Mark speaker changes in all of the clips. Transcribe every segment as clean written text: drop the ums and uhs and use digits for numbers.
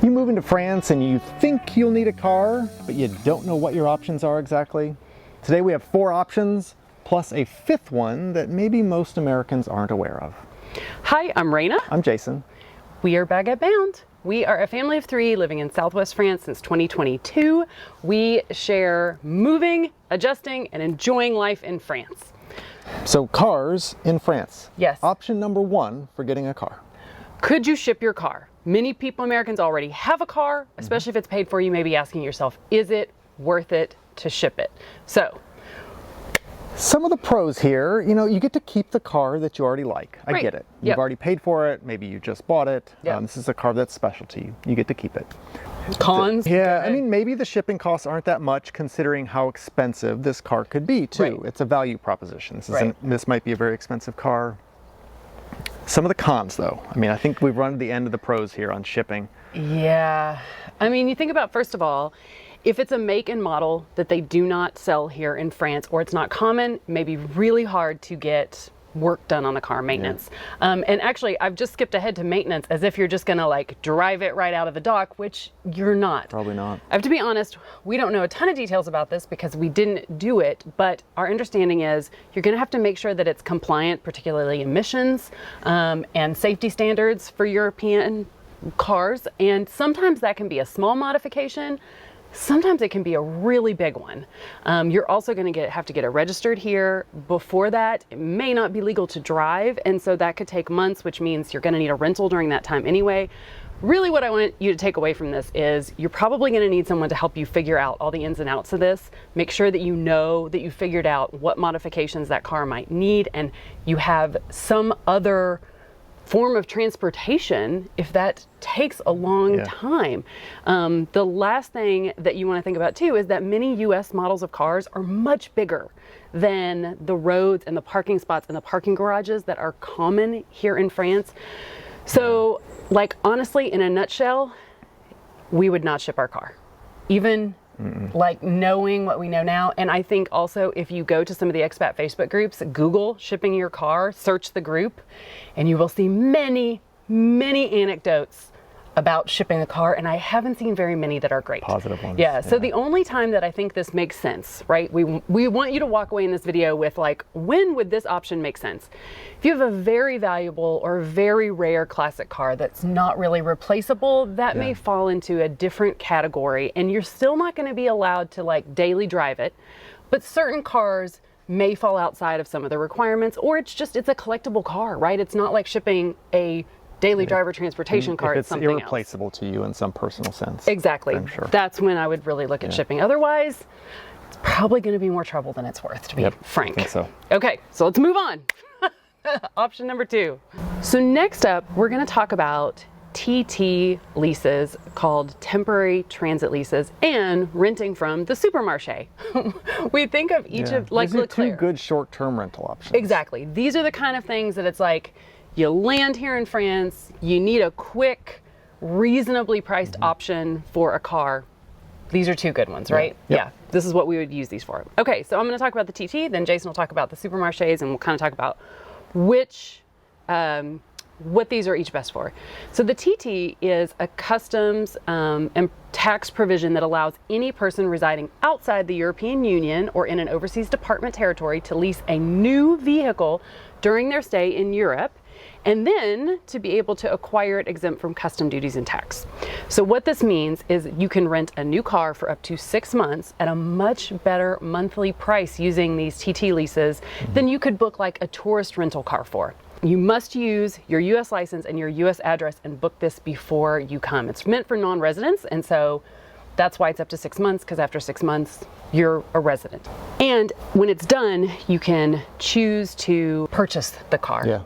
Speaker 1: You move into France and you think you'll need a car, but you don't know what your options are exactly? Today we have 4 options, plus a 5th one that maybe most Americans aren't aware of.
Speaker 2: Hi, I'm Raina.
Speaker 1: I'm Jason.
Speaker 2: We are Baguette Bound. We are a family of 3 living in Southwest France since 2022. We share moving, adjusting, and enjoying life in France.
Speaker 1: So cars in France.
Speaker 2: Yes.
Speaker 1: Option number 1 for getting a car.
Speaker 2: Could you ship your car? Many Americans already have a car, especially if it's paid for. You may be asking yourself, is it worth it to ship it? So,
Speaker 1: some of the pros here, you get to keep the car that you already like. I
Speaker 2: Right.
Speaker 1: get it.
Speaker 2: Yep.
Speaker 1: You've already paid for it. Maybe you just bought it.
Speaker 2: Yep.
Speaker 1: This is a car that's special to you. You get to keep it.
Speaker 2: Cons?
Speaker 1: Yeah, I mean, maybe the shipping costs aren't that much considering how expensive this car could be, too.
Speaker 2: Right.
Speaker 1: It's a value proposition.
Speaker 2: Right.
Speaker 1: This might be a very expensive car. Some of the cons, though. I mean, I think we've run to the end of the pros here on shipping.
Speaker 2: Yeah. I mean, you think about, first of all, if it's a make and model that they do not sell here in France, or it's not common, it may be really hard to get work done on the car, maintenance.
Speaker 1: Yeah.
Speaker 2: And actually, I've just skipped ahead to maintenance as if you're just gonna like drive it right out of the dock, which you're not.
Speaker 1: Probably not.
Speaker 2: I have to be honest, we don't know a ton of details about this because we didn't do it, but our understanding is you're gonna have to make sure that it's compliant, particularly emissions and safety standards for European cars. And sometimes that can be a small modification. Sometimes it can be a really big one. You're also going to have to get it registered here. Before that, it may not be legal to drive, and so that could take months, which means you're going to need a rental during that time anyway. Really what I want you to take away from this is you're probably going to need someone to help you figure out all the ins and outs of this. Make sure that you know that you figured out what modifications that car might need, and you have some other form of transportation if that takes a long time. The last thing that you want to think about too is that many U.S. models of cars are much bigger than the roads and the parking spots and the parking garages that are common here in France. So, like, honestly, in a nutshell, we would not ship our car. Even like knowing what we know now. And I think also if you go to some of the expat Facebook groups, Google shipping your car, search the group, and you will see many anecdotes about shipping a car, and I haven't seen very many that are great.
Speaker 1: Positive ones.
Speaker 2: Yeah, so the only time that I think this makes sense, right? We want you to walk away in this video with like, when would this option make sense? If you have a very valuable or very rare classic car that's not really replaceable, that may fall into a different category, and you're still not going to be allowed to like daily drive it. But certain cars may fall outside of some of the requirements, or it's a collectible car, right? It's not like shipping a daily driver transportation car.
Speaker 1: If it's
Speaker 2: something
Speaker 1: irreplaceable
Speaker 2: else
Speaker 1: to you in some personal sense.
Speaker 2: Exactly.
Speaker 1: I'm sure.
Speaker 2: That's when I would really look at shipping. Otherwise, it's probably going to be more trouble than it's worth, to be frank.
Speaker 1: I think so.
Speaker 2: Okay, so let's move on. Option number 2. So next up, we're going to talk about TT leases, called temporary transit leases, and renting from the supermarché. We think of each of, like,
Speaker 1: these are
Speaker 2: Leclerc.
Speaker 1: 2 good short-term rental options.
Speaker 2: Exactly. These are the kind of things that it's like, you land here in France, you need a quick, reasonably priced option for a car. These are 2 good ones, right?
Speaker 1: Yep.
Speaker 2: Yeah, this is what we would use these for. Okay, so I'm going to talk about the TT, then Jason will talk about the supermarchés, and we'll kind of talk about what these are each best for. So the TT is a customs and tax provision that allows any person residing outside the European Union or in an overseas department territory to lease a new vehicle during their stay in Europe, and then to be able to acquire it exempt from custom duties and tax. So what this means is you can rent a new car for up to 6 months at a much better monthly price using these TT leases than you could book like a tourist rental car for. You must use your U.S. license and your U.S. address and book this before you come. It's meant for non-residents, and so that's why it's up to 6 months, because after 6 months, you're a resident. And when it's done, you can choose to purchase the car.
Speaker 1: Yeah.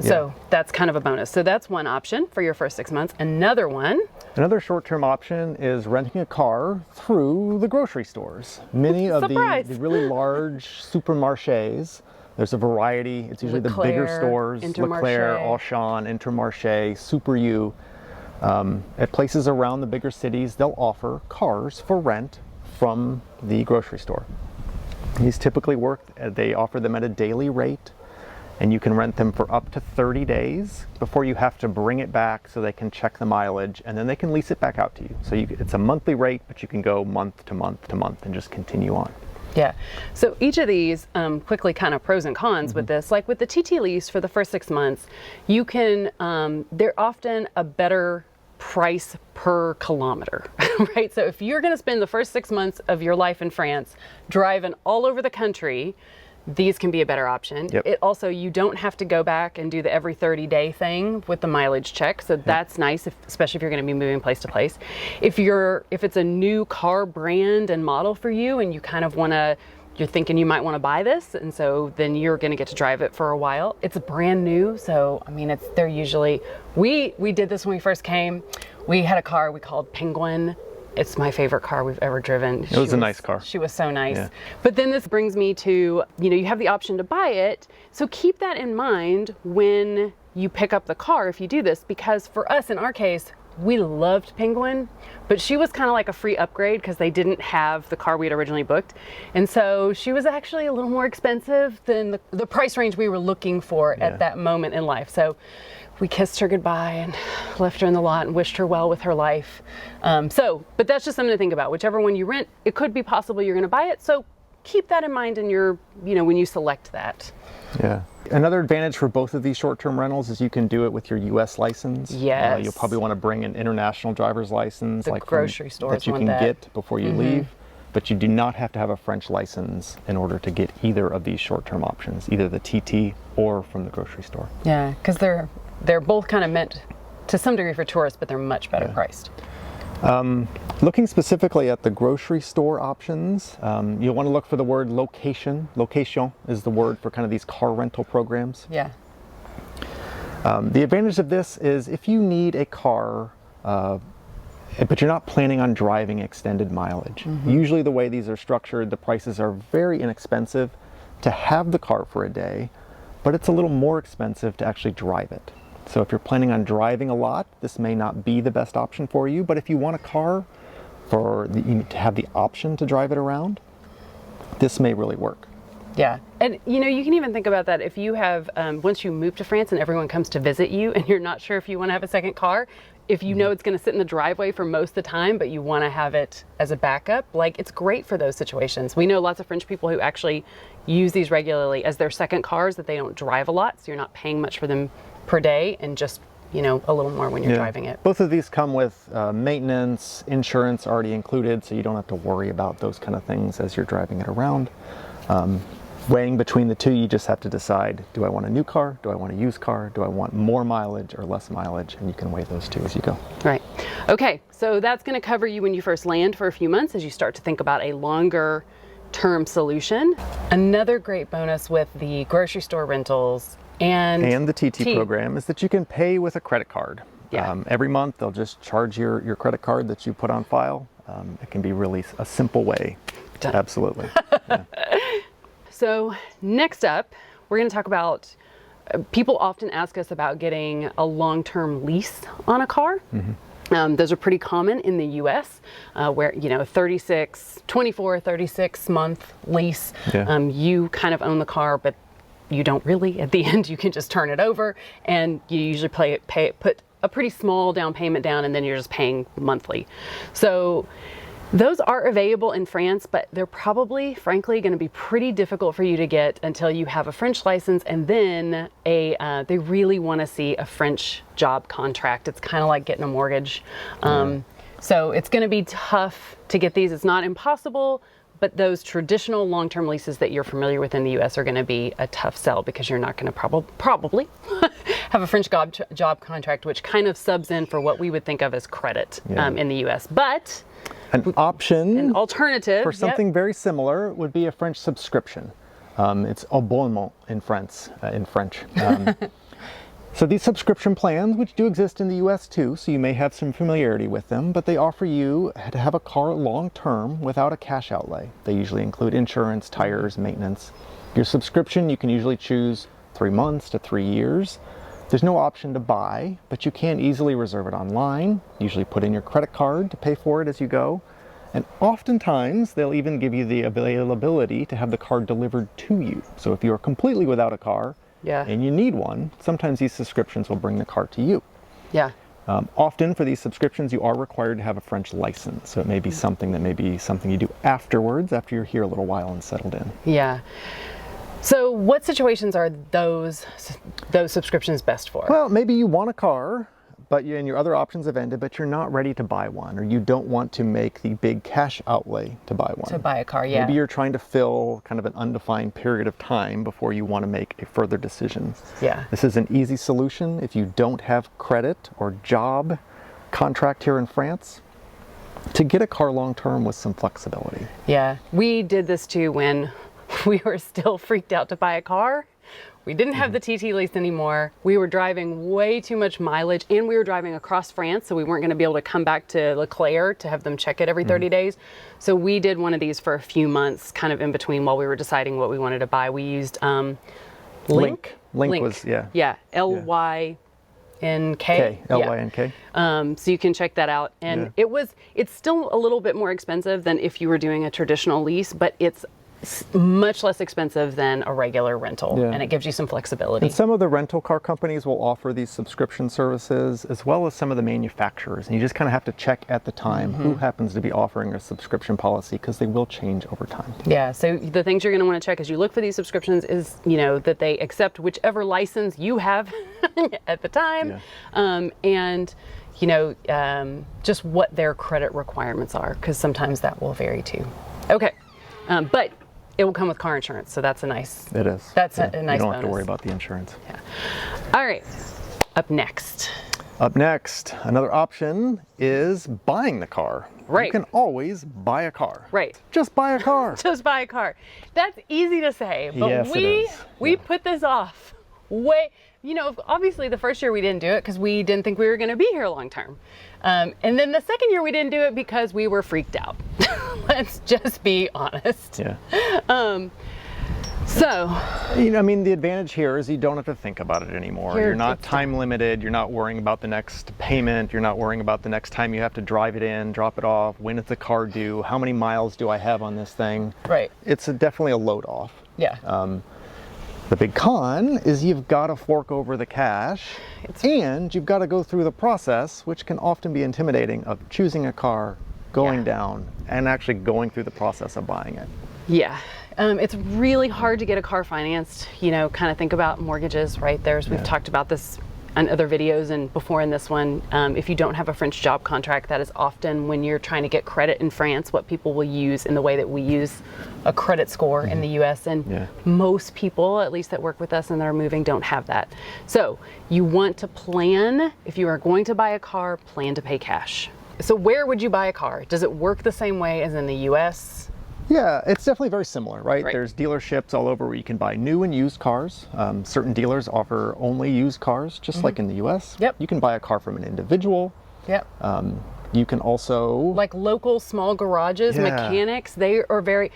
Speaker 2: So that's kind of a bonus. So that's one option for your first 6 months. Another
Speaker 1: short-term option is renting a car through the grocery stores. Many of the really large supermarchés, there's a variety. It's usually the bigger stores, Leclerc, Auchan, Intermarché, Super U. At places around the bigger cities, they'll offer cars for rent from the grocery store. These typically work, they offer them at a daily rate, and you can rent them for up to 30 days before you have to bring it back so they can check the mileage, and then they can lease it back out to you. So it's a monthly rate, but you can go month to month to month and just continue on.
Speaker 2: Yeah. So each of these, quickly kind of pros and cons with this, like with the TT lease for the first 6 months, you can, they're often a better price per kilometer, right? So if you're going to spend the first 6 months of your life in France driving all over the country, these can be a better option.
Speaker 1: Yep.
Speaker 2: It also, you don't have to go back and do the every 30-day thing with the mileage check. So that's nice, especially if you're going to be moving place to place. If it's a new car brand and model for you, and you kind of you're thinking you might want to buy this, and so then you're going to get to drive it for a while. It's brand new, so I mean, they're usually. We did this when we first came. We had a car we called Penguin. It's my favorite car we've ever driven.
Speaker 1: It was a nice car.
Speaker 2: She was so nice.
Speaker 1: Yeah.
Speaker 2: But then this brings me to, you have the option to buy it. So keep that in mind when you pick up the car if you do this, because for us, in our case, we loved Penguin, but she was kind of like a free upgrade because they didn't have the car we had originally booked. And so she was actually a little more expensive than the price range we were looking for at that moment in life. So we kissed her goodbye and left her in the lot and wished her well with her life. But that's just something to think about. Whichever one you rent, it could be possible you're going to buy it. So keep that in mind in your, when you select that.
Speaker 1: Yeah. Another advantage for both of these short-term rentals is you can do it with your U.S. license.
Speaker 2: Yes.
Speaker 1: You'll probably want to bring an international driver's license,
Speaker 2: the grocery stores
Speaker 1: that you can get before you leave. But you do not have to have a French license in order to get either of these short-term options, either the TT or from the grocery store.
Speaker 2: Yeah, because they're both kind of meant to some degree for tourists, but they're much better priced.
Speaker 1: Looking specifically at the grocery store options, you'll want to look for the word location. Location is the word for kind of these car rental programs.
Speaker 2: Yeah.
Speaker 1: The advantage of this is if you need a car, but you're not planning on driving extended mileage. Usually the way these are structured, the prices are very inexpensive to have the car for a day, but it's a little more expensive to actually drive it. So if you're planning on driving a lot, this may not be the best option for you, but if you want a car to have the option to drive it around, this may really work.
Speaker 2: Yeah, and you can even think about that if you have, once you move to France and everyone comes to visit you and you're not sure if you want to have a second car, if you know it's going to sit in the driveway for most of the time, but you want to have it as a backup, it's great for those situations. We know lots of French people who actually use these regularly as their second cars that they don't drive a lot, so you're not paying much for them per day and just, a little more when you're driving it.
Speaker 1: Both of these come with maintenance, insurance already included, so you don't have to worry about those kind of things as you're driving it around. Weighing between the two, you just have to decide, do I want a new car? Do I want a used car? Do I want more mileage or less mileage? And you can weigh those two as you go.
Speaker 2: Right. Okay, so that's going to cover you when you first land for a few months as you start to think about a longer term solution. Another great bonus with the grocery store rentals and
Speaker 1: the TT program is that you can pay with a credit card.
Speaker 2: Yeah.
Speaker 1: Every month they'll just charge your credit card that you put on file. It can be really a simple way.
Speaker 2: Done.
Speaker 1: Absolutely. Yeah.
Speaker 2: So next up, we're going to talk about, people often ask us about getting a long-term lease on a car. Those are pretty common in the U.S. Where, 24, 36 month lease.
Speaker 1: Yeah.
Speaker 2: You kind of own the car, but you don't really. At the end, you can just turn it over, and you usually put a pretty small down payment down, and then you're just paying monthly. So those are available in France, but they're probably, frankly, going to be pretty difficult for you to get until you have a French license, and then they really want to see a French job contract. It's kind of like getting a mortgage. So it's going to be tough to get these. It's not impossible, but those traditional long-term leases that you're familiar with in the U.S. are going to be a tough sell because you're not going to probably have a French job contract, which kind of subs in for what we would think of as credit in the U.S. But
Speaker 1: an
Speaker 2: alternative
Speaker 1: for something very similar would be a French subscription. It's abonnement in French. So these subscription plans, which do exist in the U.S. too, so you may have some familiarity with them, but they offer you to have a car long term without a cash outlay. They usually include insurance, tires, maintenance. Your subscription, you can usually choose 3 months to 3 years. There's no option to buy, but you can easily reserve it online, usually put in your credit card to pay for it as you go. And oftentimes, they'll even give you the availability to have the car delivered to you. So if you're completely without a car, and you need one, sometimes these subscriptions will bring the car to you.
Speaker 2: Yeah.
Speaker 1: Often for these subscriptions, you are required to have a French license. So it may be something you do afterwards, after you're here a little while and settled in.
Speaker 2: Yeah. So what situations are those subscriptions best for?
Speaker 1: Well, maybe you want a car, and your other options have ended, but you're not ready to buy one, or you don't want to make the big cash outlay to buy one.
Speaker 2: To buy a car, yeah.
Speaker 1: Maybe you're trying to fill kind of an undefined period of time before you want to make a further decision.
Speaker 2: Yeah.
Speaker 1: This is an easy solution if you don't have credit or job contract here in France to get a car long-term with some flexibility.
Speaker 2: Yeah, we did this too when we were still freaked out to buy a car. We didn't have the TT lease anymore. We were driving way too much mileage, and we were driving across France, so we weren't going to be able to come back to Leclerc to have them check it every 30 days. So we did one of these for a few months, kind of in between while we were deciding what we wanted to buy. We used Link.
Speaker 1: Link was, yeah.
Speaker 2: Yeah, L-Y-N-K.
Speaker 1: L-Y-N-K.
Speaker 2: So you can check that out. And it's still a little bit more expensive than if you were doing a traditional lease, but it's much less expensive than a regular rental, and it gives you some flexibility.
Speaker 1: And some of the rental car companies will offer these subscription services, as well as some of the manufacturers. And you just kind of have to check at the time who happens to be offering a subscription policy, because they will change over time.
Speaker 2: Yeah, so the things you're going to want to check as you look for these subscriptions is, that they accept whichever license you have at the time, and just what their credit requirements are, because sometimes that will vary too. Okay, but it will come with car insurance, so that's a nice.
Speaker 1: It is.
Speaker 2: That's a nice bonus.
Speaker 1: You don't have to worry about the insurance.
Speaker 2: Yeah. All right. Up next,
Speaker 1: another option is buying the car.
Speaker 2: Right.
Speaker 1: You can always buy a car.
Speaker 2: Right.
Speaker 1: Just buy a car.
Speaker 2: Just buy a car. That's easy to say, but
Speaker 1: yes,
Speaker 2: we put this off way. Obviously the first year we didn't do it because we didn't think we were going to be here long term. And then the second year we didn't do it because we were freaked out. Let's just be honest.
Speaker 1: Yeah. The advantage here is you don't have to think about it anymore. You're not time limited. You're not worrying about the next payment. You're not worrying about the next time you have to drive it in, drop it off. When is the car due? How many miles do I have on this thing?
Speaker 2: Right.
Speaker 1: It's definitely a load off.
Speaker 2: Yeah.
Speaker 1: The big con is you've got to fork over the cash, and you've got to go through the process, which can often be intimidating, of choosing a car, going down, and actually going through the process of buying it.
Speaker 2: Yeah. It's really hard to get a car financed. Kind of think about mortgages, right? We've talked about this on other videos and before in this one. If you don't have a French job contract, that is often when you're trying to get credit in France, what people will use in the way that we use a credit score in the U.S. And most people, at least that work with us and that are moving, don't have that. So you want to plan, if you are going to buy a car, plan to pay cash. So where would you buy a car? Does it work the same way as in the U.S.?
Speaker 1: Yeah, it's definitely very similar, right? There's dealerships all over where you can buy new and used cars. Certain dealers offer only used cars, just like in the U.S.
Speaker 2: Yep.
Speaker 1: You can buy a car from an individual.
Speaker 2: Yep.
Speaker 1: You can also...
Speaker 2: Like local small garages, mechanics, they are very...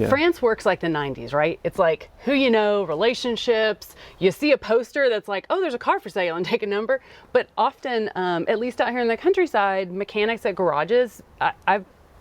Speaker 2: France works like the 90s, right? It's like who you know, relationships. You see a poster that's like, oh, there's a car for sale, and take a number. But often, at least out here in the countryside, mechanics at garages,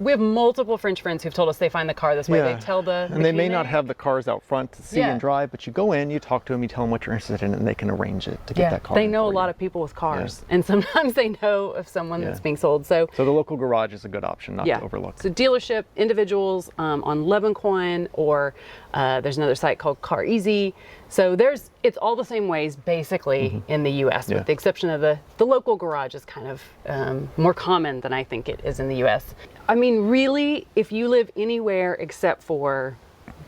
Speaker 2: we have multiple French friends who've told us they find the car this way. They tell the mechanic.
Speaker 1: And they may not have the cars out front to see and drive, but you go in, you talk to them, you tell them what you're interested in, and they can arrange it to get that car.
Speaker 2: They know a lot of people with cars, and sometimes they know of someone that's being sold. So
Speaker 1: the local garage is a good option, not to overlook.
Speaker 2: So dealership, individuals on Lebancoin, or there's another site called Car Easy. So it's all the same ways basically in the U.S. with the exception of the local garage is kind of more common than I think it is in the U.S. I mean, really, if you live anywhere except for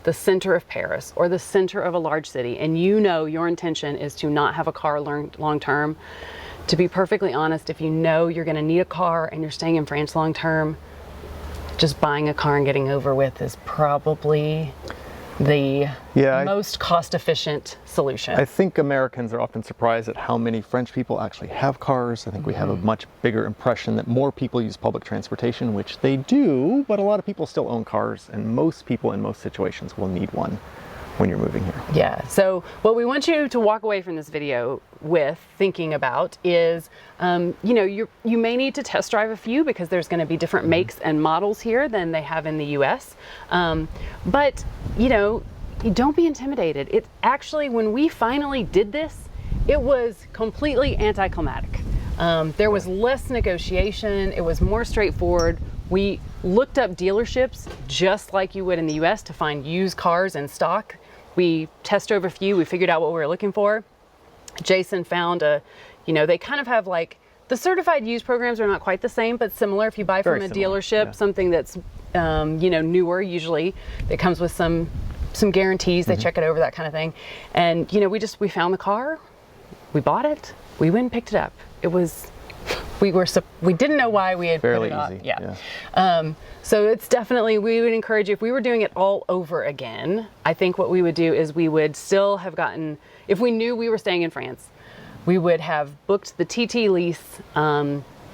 Speaker 2: the center of Paris or the center of a large city, and your intention is to not have a car long term, to be perfectly honest, if you know you're going to need a car and you're staying in France long term, just buying a car and getting over with is probably the most cost-efficient solution.
Speaker 1: I think Americans are often surprised at how many French people actually have cars. I think we have a much bigger impression that more people use public transportation, which they do, but a lot of people still own cars, and most people in most situations will need one when you're moving here.
Speaker 2: Yeah, so what we want you to walk away from this video with thinking about is, you may need to test drive a few because there's going to be different makes and models here than they have in the US. But, don't be intimidated. It actually, when we finally did this, it was completely anticlimactic. There was less negotiation. It was more straightforward. We looked up dealerships just like you would in the U.S. to find used cars in stock. We test drove a few. We figured out what we were looking for. Jason found they kind of have like, the certified used programs are not quite the same, but similar. If you buy from a dealership, something that's, newer, usually it comes with some guarantees. They check it over, that kind of thing. And, we found the car, we bought it, we went and picked it up. It was, we didn't know why we had
Speaker 1: fairly
Speaker 2: put it
Speaker 1: easy.
Speaker 2: Yeah. So it's definitely, we would encourage you, if we were doing it all over again, I think what we would do is we would still have gotten, if we knew we were staying in France, we would have booked the TT lease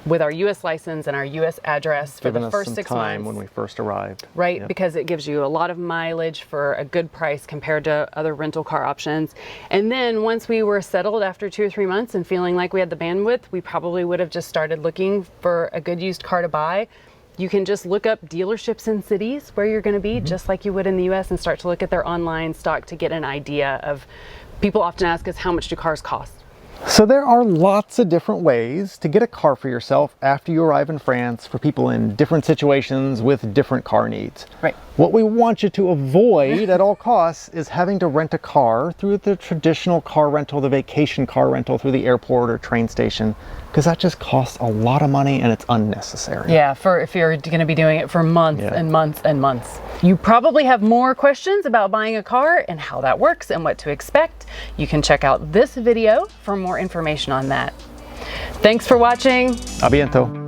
Speaker 2: with our U.S. license and our U.S. address for the first 6 months.
Speaker 1: When we first arrived.
Speaker 2: Right,
Speaker 1: Yep.
Speaker 2: Because it gives you a lot of mileage for a good price compared to other rental car options. And then once we were settled after 2 or 3 months and feeling like we had the bandwidth, we probably would have just started looking for a good used car to buy. You can just look up dealerships in cities where you're going to be, just like you would in the U.S., and start to look at their online stock to get an idea of, people often ask us, how much do cars cost?
Speaker 1: So there are lots of different ways to get a car for yourself after you arrive in France for people in different situations with different car needs.
Speaker 2: Right.
Speaker 1: What we want you to avoid at all costs is having to rent a car through the traditional car rental, the vacation car rental through the airport or train station, because that just costs a lot of money and it's unnecessary.
Speaker 2: Yeah, if you're going to be doing it for months and months and months. You probably have more questions about buying a car and how that works and what to expect. You can check out this video for more information on that. Thanks for watching.
Speaker 1: A bientôt.